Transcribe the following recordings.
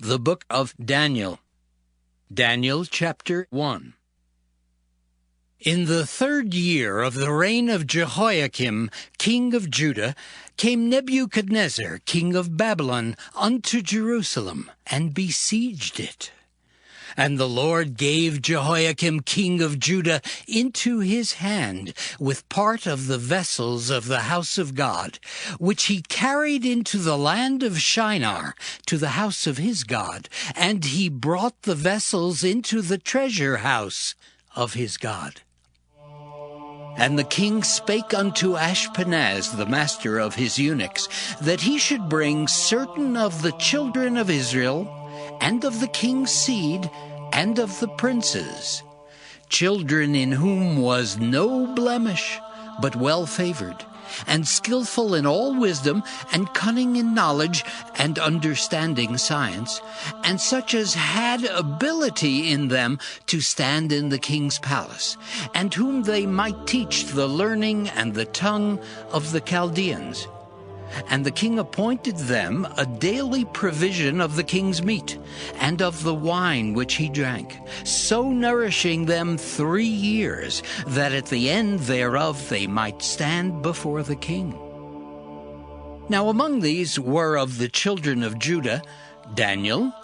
The book of Daniel. Daniel chapter 1. In the 3rd year of the reign of Jehoiakim, king of Judah, came Nebuchadnezzar, king of Babylon, unto Jerusalem, and besieged it. And the Lord gave Jehoiakim king of Judah into his hand, with part of the vessels of the house of God, which he carried into the land of Shinar, to the house of his God, and he brought the vessels into the treasure house of his God. And the king spake unto Ashpenaz, the master of his eunuchs, that he should bring certain of the children of Israel, and of the king's seed, and of the princes, children in whom was no blemish, but well-favored, and skillful in all wisdom, and cunning in knowledge, and understanding science, and such as had ability in them to stand in the king's palace, and whom they might teach the learning and the tongue of the Chaldeans. And the king appointed them a daily provision of the king's meat, and of the wine which he drank, so nourishing them 3 years, that at the end thereof they might stand before the king. Now among these were of the children of Judah Daniel,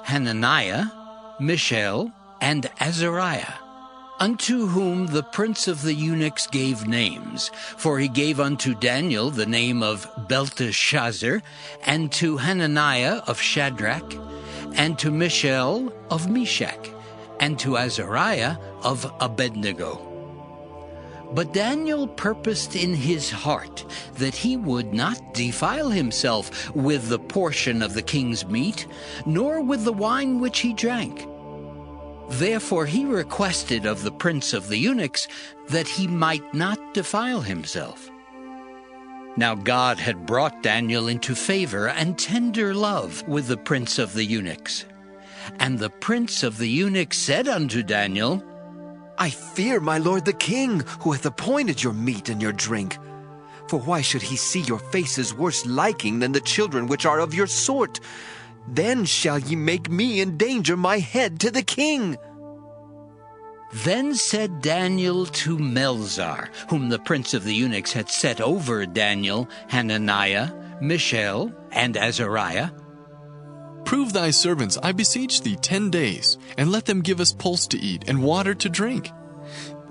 Hananiah, Mishael, and Azariah, unto whom the prince of the eunuchs gave names. For he gave unto Daniel the name of Belteshazzar, and to Hananiah of Shadrach, and to Mishael of Meshach, and to Azariah of Abednego. But Daniel purposed in his heart that he would not defile himself with the portion of the king's meat, nor with the wine which he drank. Therefore he requested of the prince of the eunuchs that he might not defile himself. Now God had brought Daniel into favor and tender love with the prince of the eunuchs. And the prince of the eunuchs said unto Daniel, I fear my lord the king, who hath appointed your meat and your drink. For why should he see your faces worse liking than the children which are of your sort? Then shall ye make me endanger my head to the king. Then said Daniel to Melzar, whom the prince of the eunuchs had set over Daniel, Hananiah, Mishael, and Azariah, Prove thy servants, I beseech thee, 10 days, and let them give us pulse to eat and water to drink.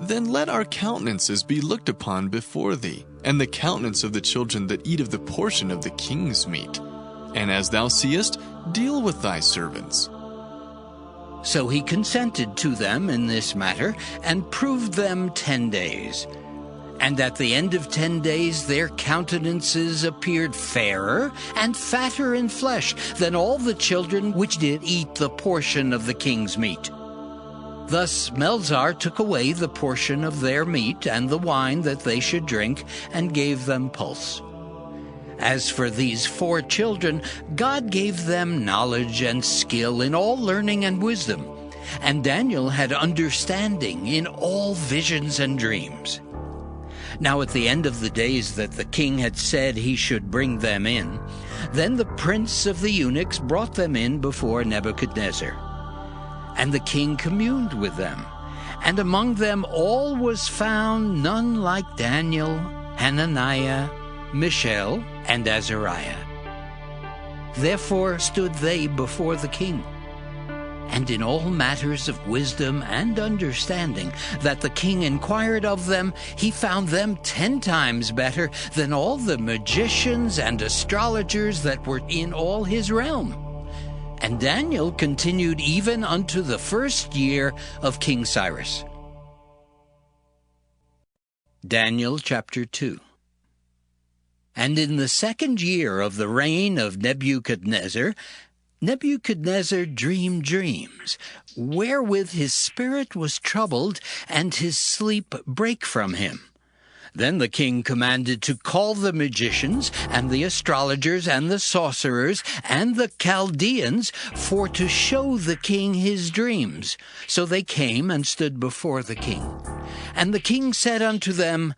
Then let our countenances be looked upon before thee, and the countenance of the children that eat of the portion of the king's meat. And as thou seest, deal with thy servants. So he consented to them in this matter, and proved them 10 days. And at the end of 10 days their countenances appeared fairer and fatter in flesh than all the children which did eat the portion of the king's meat. Thus Melzar took away the portion of their meat and the wine that they should drink, and gave them pulse. As for these 4 children, God gave them knowledge and skill in all learning and wisdom, and Daniel had understanding in all visions and dreams. Now at the end of the days that the king had said he should bring them in, then the prince of the eunuchs brought them in before Nebuchadnezzar. And the king communed with them, and among them all was found none like Daniel, Hananiah, Mishael, and Azariah. Therefore stood they before the king. And in all matters of wisdom and understanding that the king inquired of them, he found them 10 times better than all the magicians and astrologers that were in all his realm. And Daniel continued even unto the 1st year of King Cyrus. Daniel chapter 2. And in the 2nd year of the reign of Nebuchadnezzar, Nebuchadnezzar dreamed dreams, wherewith his spirit was troubled, and his sleep brake from him. Then the king commanded to call the magicians, and the astrologers, and the sorcerers, and the Chaldeans, for to show the king his dreams. So they came and stood before the king. And the king said unto them,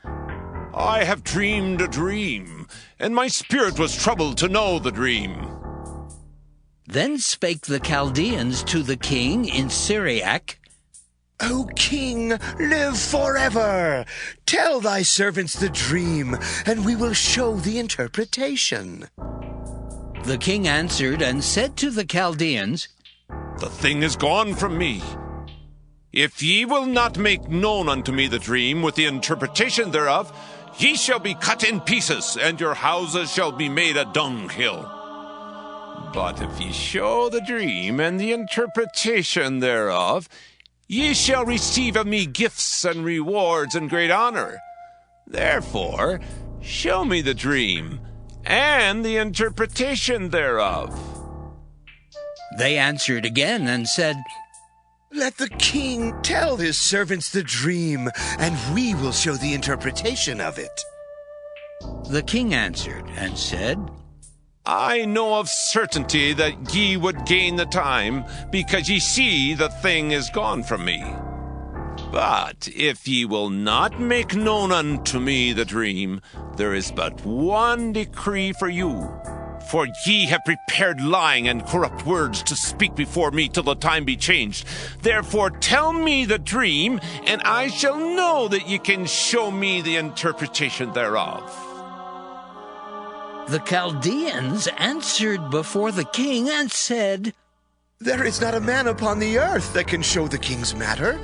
I have dreamed a dream, and my spirit was troubled to know the dream. Then spake the Chaldeans to the king in Syriac, O king, live forever! Tell thy servants the dream, and we will show the interpretation. The king answered and said to the Chaldeans, The thing is gone from me. If ye will not make known unto me the dream with the interpretation thereof, ye shall be cut in pieces, and your houses shall be made a dunghill. But if ye show the dream and the interpretation thereof, ye shall receive of me gifts and rewards and great honor. Therefore, show me the dream and the interpretation thereof. They answered again and said, Let the king tell his servants the dream, and we will show the interpretation of it. The king answered and said, I know of certainty that ye would gain the time, because ye see the thing is gone from me. But if ye will not make known unto me the dream, there is but one decree for you. For ye have prepared lying and corrupt words to speak before me till the time be changed. Therefore tell me the dream, and I shall know that ye can show me the interpretation thereof. The Chaldeans answered before the king and said, There is not a man upon the earth that can show the king's matter.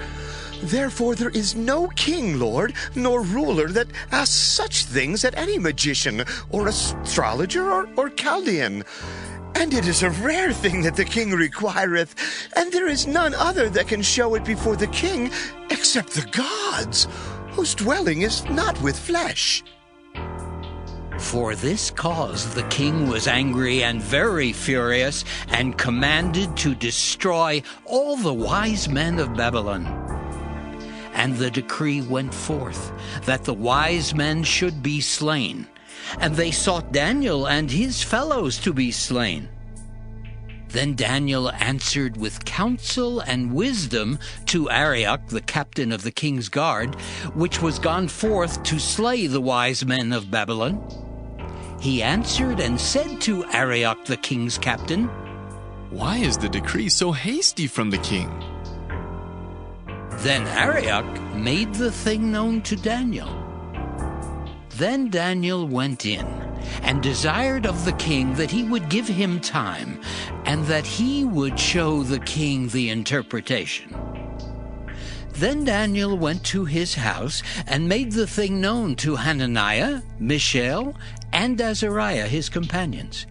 Therefore there is no king, Lord, nor ruler that asks such things at any magician, or astrologer, or Chaldean. And it is a rare thing that the king requireth, and there is none other that can show it before the king, except the gods, whose dwelling is not with flesh. For this cause the king was angry and very furious, and commanded to destroy all the wise men of Babylon. And the decree went forth that the wise men should be slain, and they sought Daniel and his fellows to be slain. Then Daniel answered with counsel and wisdom to Arioch, the captain of the king's guard, which was gone forth to slay the wise men of Babylon. He answered and said to Arioch, the king's captain, Why is the decree so hasty from the king? Then Arioch made the thing known to Daniel. Then Daniel went in and desired of the king that he would give him time, and that he would show the king the interpretation. Then Daniel went to his house and made the thing known to Hananiah, Mishael, and Azariah his companions,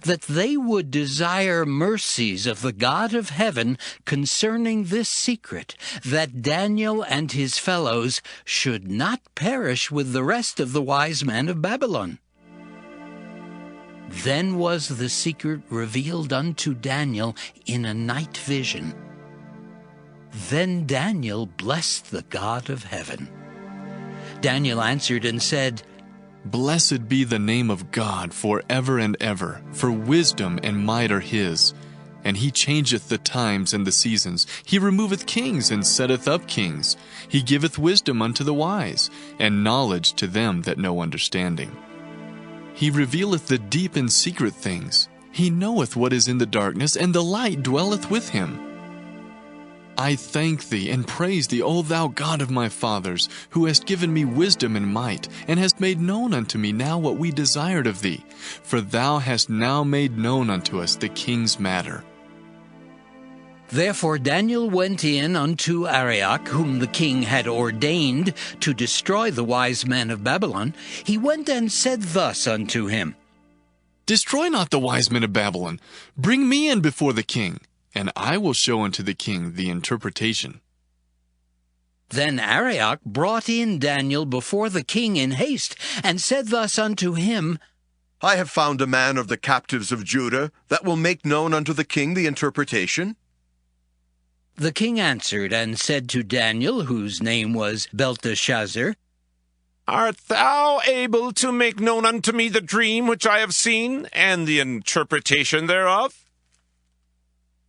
that they would desire mercies of the God of heaven concerning this secret, that Daniel and his fellows should not perish with the rest of the wise men of Babylon. Then was the secret revealed unto Daniel in a night vision. Then Daniel blessed the God of heaven. Daniel answered and said, Blessed be the name of God forever and ever, for wisdom and might are his. And he changeth the times and the seasons. He removeth kings and setteth up kings. He giveth wisdom unto the wise, and knowledge to them that know understanding. He revealeth the deep and secret things. He knoweth what is in the darkness, and the light dwelleth with him. I thank thee and praise thee, O thou God of my fathers, who hast given me wisdom and might, and hast made known unto me now what we desired of thee. For thou hast now made known unto us the king's matter. Therefore Daniel went in unto Arioch, whom the king had ordained to destroy the wise men of Babylon. He went and said thus unto him, Destroy not the wise men of Babylon. Bring me in before the king, and I will show unto the king the interpretation. Then Arioch brought in Daniel before the king in haste, and said thus unto him, I have found a man of the captives of Judah that will make known unto the king the interpretation. The king answered and said to Daniel, whose name was Belteshazzar, Art thou able to make known unto me the dream which I have seen, and the interpretation thereof?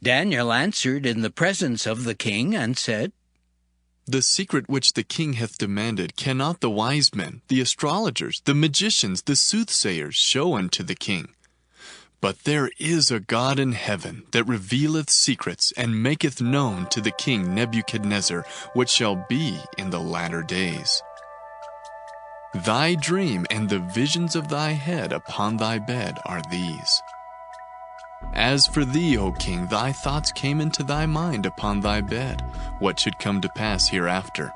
Daniel answered in the presence of the king and said, The secret which the king hath demanded cannot the wise men, the astrologers, the magicians, the soothsayers show unto the king. But there is a God in heaven that revealeth secrets and maketh known to the king Nebuchadnezzar what shall be in the latter days. Thy dream and the visions of thy head upon thy bed are these. As for thee, O king, thy thoughts came into thy mind upon thy bed, what should come to pass hereafter.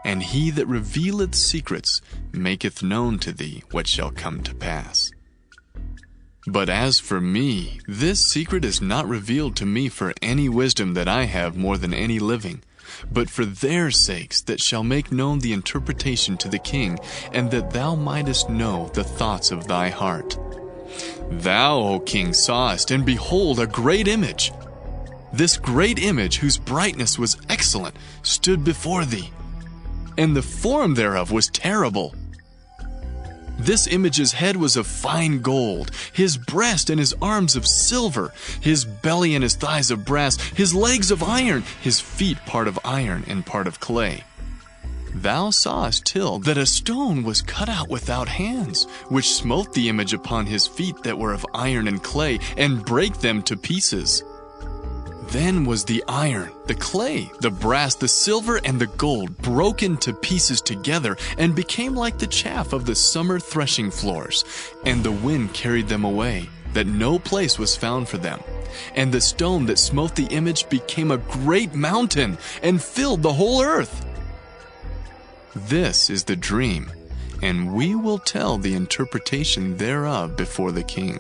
And he that revealeth secrets maketh known to thee what shall come to pass. But as for me, this secret is not revealed to me for any wisdom that I have more than any living, but for their sakes that shall make known the interpretation to the king, and that thou mightest know the thoughts of thy heart. Thou, O king, sawest, and behold, a great image. This great image, whose brightness was excellent, stood before thee, and the form thereof was terrible. This image's head was of fine gold, his breast and his arms of silver, his belly and his thighs of brass, his legs of iron, his feet part of iron and part of clay. Thou sawest till that a stone was cut out without hands, which smote the image upon his feet that were of iron and clay, and brake them to pieces. Then was the iron, the clay, the brass, the silver, and the gold broken to pieces together, and became like the chaff of the summer threshing floors. And the wind carried them away, that no place was found for them. And the stone that smote the image became a great mountain, and filled the whole earth. This is the dream, and we will tell the interpretation thereof before the king.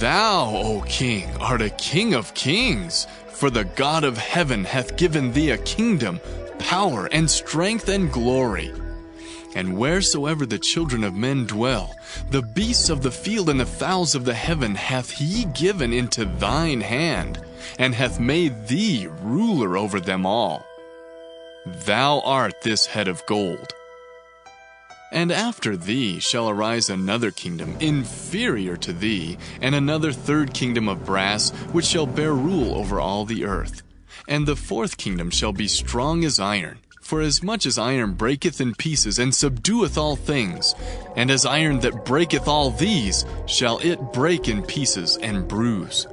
Thou, O king, art a king of kings, for the God of heaven hath given thee a kingdom, power, and strength, and glory. And wheresoever the children of men dwell, the beasts of the field and the fowls of the heaven hath he given into thine hand, and hath made thee ruler over them all. Thou art this head of gold. And after thee shall arise another kingdom inferior to thee, and another third kingdom of brass, which shall bear rule over all the earth. And the fourth kingdom shall be strong as iron, for as much as iron breaketh in pieces, and subdueth all things, and as iron that breaketh all these, shall it break in pieces and bruise.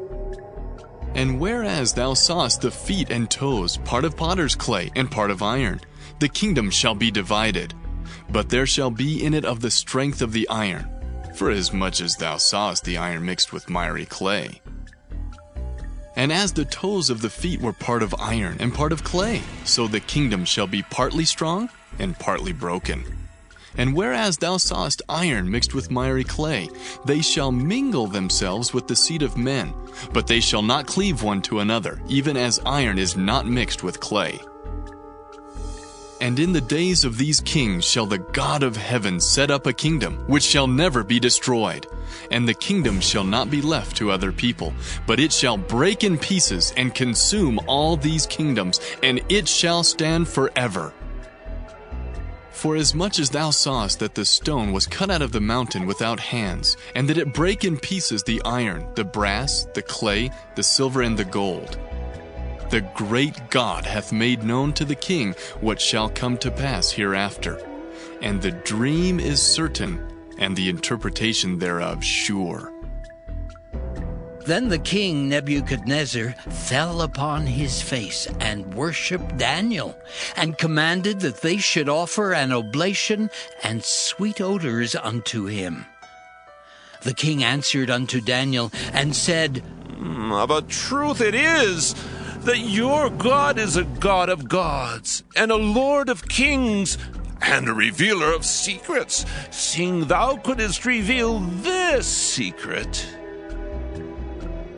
And whereas thou sawest the feet and toes, part of potter's clay, and part of iron, the kingdom shall be divided. But there shall be in it of the strength of the iron, for as much as thou sawest the iron mixed with miry clay. And as the toes of the feet were part of iron and part of clay, so the kingdom shall be partly strong and partly broken. And whereas thou sawest iron mixed with miry clay, they shall mingle themselves with the seed of men, but they shall not cleave one to another, even as iron is not mixed with clay. And in the days of these kings shall the God of heaven set up a kingdom, which shall never be destroyed. And the kingdom shall not be left to other people, but it shall break in pieces and consume all these kingdoms, and it shall stand forever. For as much as thou sawest that the stone was cut out of the mountain without hands, and that it brake in pieces the iron, the brass, the clay, the silver, and the gold, the great God hath made known to the king what shall come to pass hereafter. And the dream is certain, and the interpretation thereof sure. Then the king Nebuchadnezzar fell upon his face and worshipped Daniel, and commanded that they should offer an oblation and sweet odors unto him. The king answered unto Daniel and said, Of a truth it is that your God is a God of gods, and a Lord of kings, and a revealer of secrets, seeing thou couldst reveal this secret.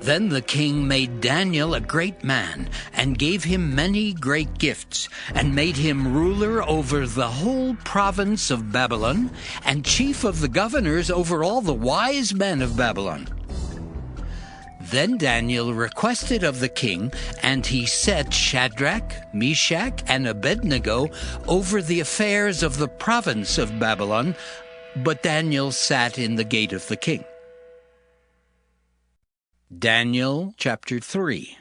Then the king made Daniel a great man, and gave him many great gifts, and made him ruler over the whole province of Babylon, and chief of the governors over all the wise men of Babylon. Then Daniel requested of the king, and he set Shadrach, Meshach, and Abednego over the affairs of the province of Babylon, but Daniel sat in the gate of the king. Daniel chapter 3.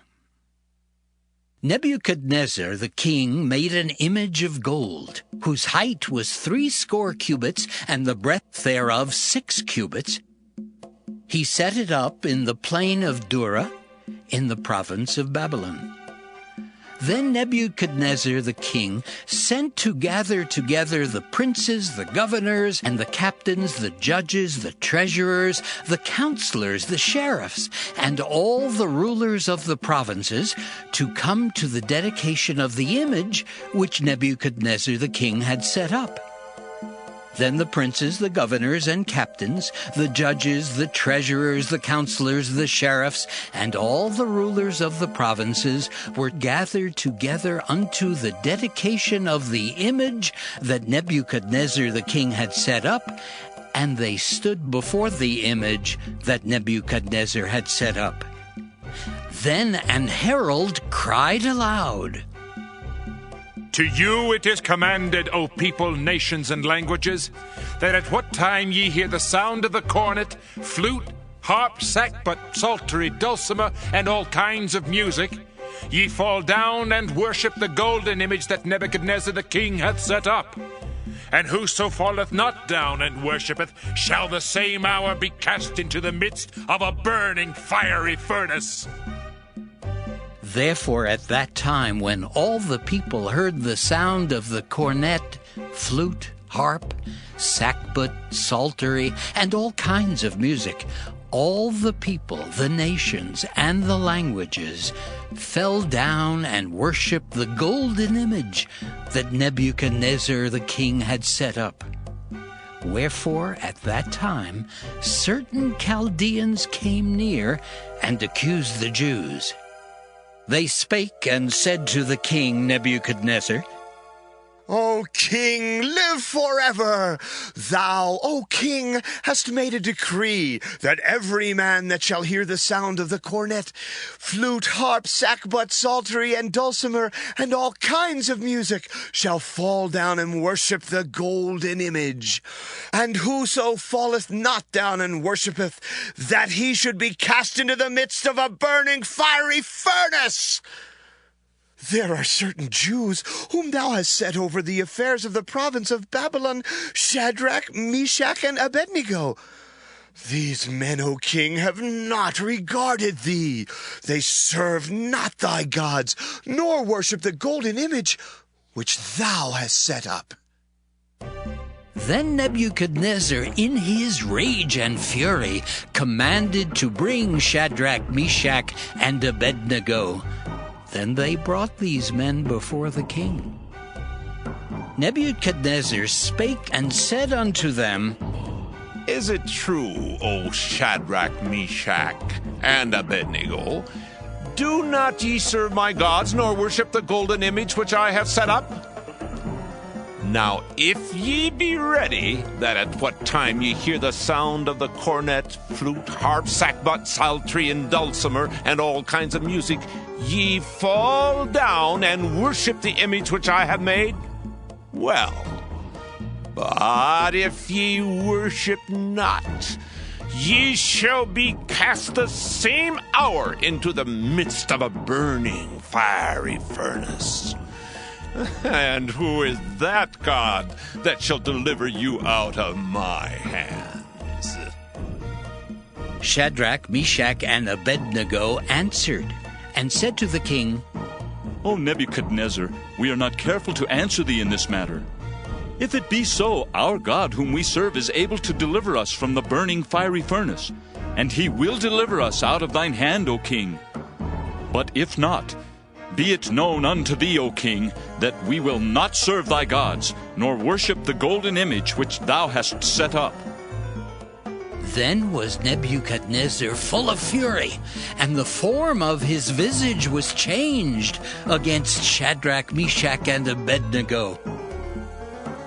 Nebuchadnezzar the king made an image of gold, whose height was 60 cubits, and the breadth thereof 6 cubits. He set it up in the plain of Dura, in the province of Babylon. Then Nebuchadnezzar the king sent to gather together the princes, the governors, and the captains, the judges, the treasurers, the counselors, the sheriffs, and all the rulers of the provinces to come to the dedication of the image which Nebuchadnezzar the king had set up. Then the princes, the governors, and captains, the judges, the treasurers, the counselors, the sheriffs, and all the rulers of the provinces were gathered together unto the dedication of the image that Nebuchadnezzar the king had set up, and they stood before the image that Nebuchadnezzar had set up. Then an herald cried aloud, To you it is commanded, O people, nations, and languages, that at what time ye hear the sound of the cornet, flute, harp, sackbut, psaltery, dulcimer, and all kinds of music, ye fall down and worship the golden image that Nebuchadnezzar the king hath set up. And whoso falleth not down and worshipeth shall the same hour be cast into the midst of a burning fiery furnace. Therefore at that time, when all the people heard the sound of the cornet, flute, harp, sackbut, psaltery, and all kinds of music, all the people, the nations, and the languages fell down and worshipped the golden image that Nebuchadnezzar the king had set up. Wherefore at that time certain Chaldeans came near and accused the Jews. They spake and said to the king Nebuchadnezzar, O king, live forever! Thou, O king, hast made a decree that every man that shall hear the sound of the cornet, flute, harp, sackbut, psaltery, and dulcimer, and all kinds of music, shall fall down and worship the golden image. And whoso falleth not down and worshipeth, that he should be cast into the midst of a burning fiery furnace. There are certain Jews whom thou hast set over the affairs of the province of Babylon, Shadrach, Meshach, and Abednego. These men, O king, have not regarded thee. They serve not thy gods, nor worship the golden image which thou hast set up. Then Nebuchadnezzar, in his rage and fury, commanded to bring Shadrach, Meshach, and Abednego. Then they brought these men before the king. Nebuchadnezzar spake and said unto them, Is it true, O Shadrach, Meshach, and Abednego? Do not ye serve my gods, nor worship the golden image which I have set up? Now if ye be ready, that at what time ye hear the sound of the cornet, flute, harp, sackbut, psaltery, and dulcimer, and all kinds of music, ye fall down and worship the image which I have made, well. But if ye worship not, ye shall be cast the same hour into the midst of a burning fiery furnace. And who is that God that shall deliver you out of my hands? Shadrach, Meshach, and Abednego answered and said to the king, O Nebuchadnezzar, we are not careful to answer thee in this matter. If it be so, our God whom we serve is able to deliver us from the burning fiery furnace, and he will deliver us out of thine hand, O king. But if not, be it known unto thee, O king, that we will not serve thy gods, nor worship the golden image which thou hast set up. Then was Nebuchadnezzar full of fury, and the form of his visage was changed against Shadrach, Meshach, and Abednego.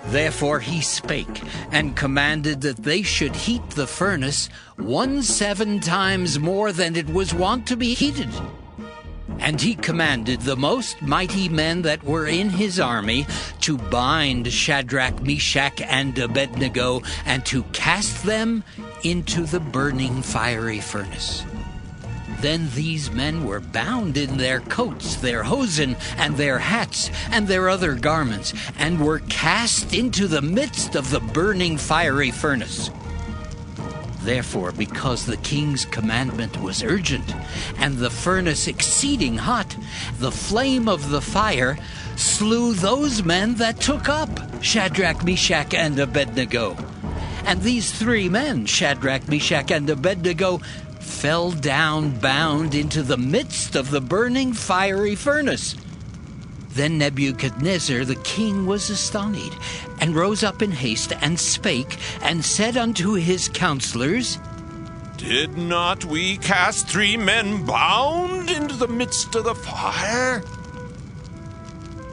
Therefore he spake, and commanded that they should heat the furnace 17 times more than it was wont to be heated. And he commanded the most mighty men that were in his army to bind Shadrach, Meshach, and Abednego, and to cast them into the burning fiery furnace. Then these men were bound in their coats, their hosen, and their hats, and their other garments, and were cast into the midst of the burning fiery furnace. Therefore, because the king's commandment was urgent, and the furnace exceeding hot, the flame of the fire slew those men that took up Shadrach, Meshach, and Abednego. And these 3 men, Shadrach, Meshach, and Abednego, fell down bound into the midst of the burning fiery furnace. Then Nebuchadnezzar the king was astonied, and rose up in haste, and spake, and said unto his counselors, Did not we cast 3 men bound into the midst of the fire?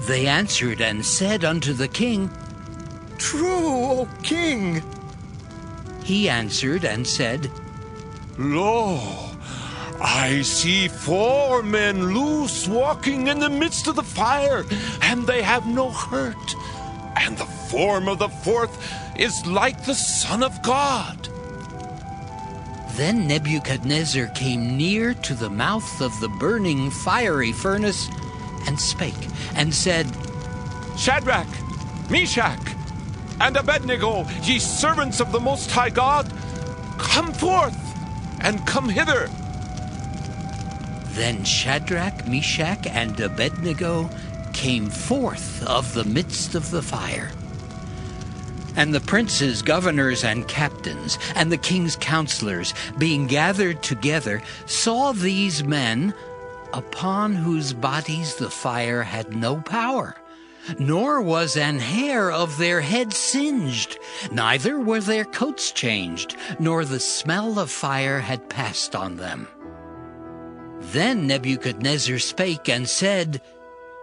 They answered and said unto the king, True, O king. He answered and said, Lo, I see 4 men loose walking in the midst of the fire, and they have no hurt. And the form of the 4th is like the Son of God. Then Nebuchadnezzar came near to the mouth of the burning fiery furnace, and spake, and said, Shadrach, Meshach, and Abednego, ye servants of the Most High God, come forth, and come hither. Then Shadrach, Meshach, and Abednego came forth of the midst of the fire. And the princes, governors, and captains, and the king's counselors, being gathered together, saw these men, upon whose bodies the fire had no power, nor was an hair of their head singed, neither were their coats changed, nor the smell of fire had passed on them. Then Nebuchadnezzar spake and said,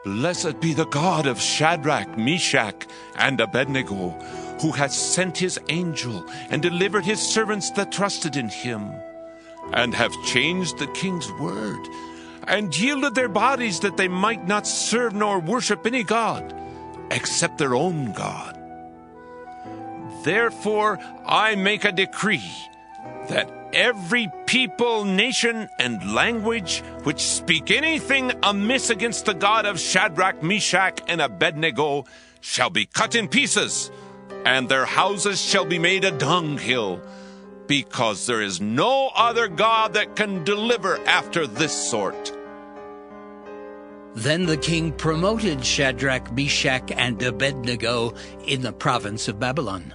Blessed be the God of Shadrach, Meshach, and Abednego, who hath sent his angel and delivered his servants that trusted in him, and have changed the king's word, and yielded their bodies that they might not serve nor worship any god, except their own God. Therefore I make a decree that every people, nation, and language which speak anything amiss against the God of Shadrach, Meshach, and Abednego shall be cut in pieces, and their houses shall be made a dunghill, because there is no other God that can deliver after this sort. Then the king promoted Shadrach, Meshach, and Abednego in the province of Babylon.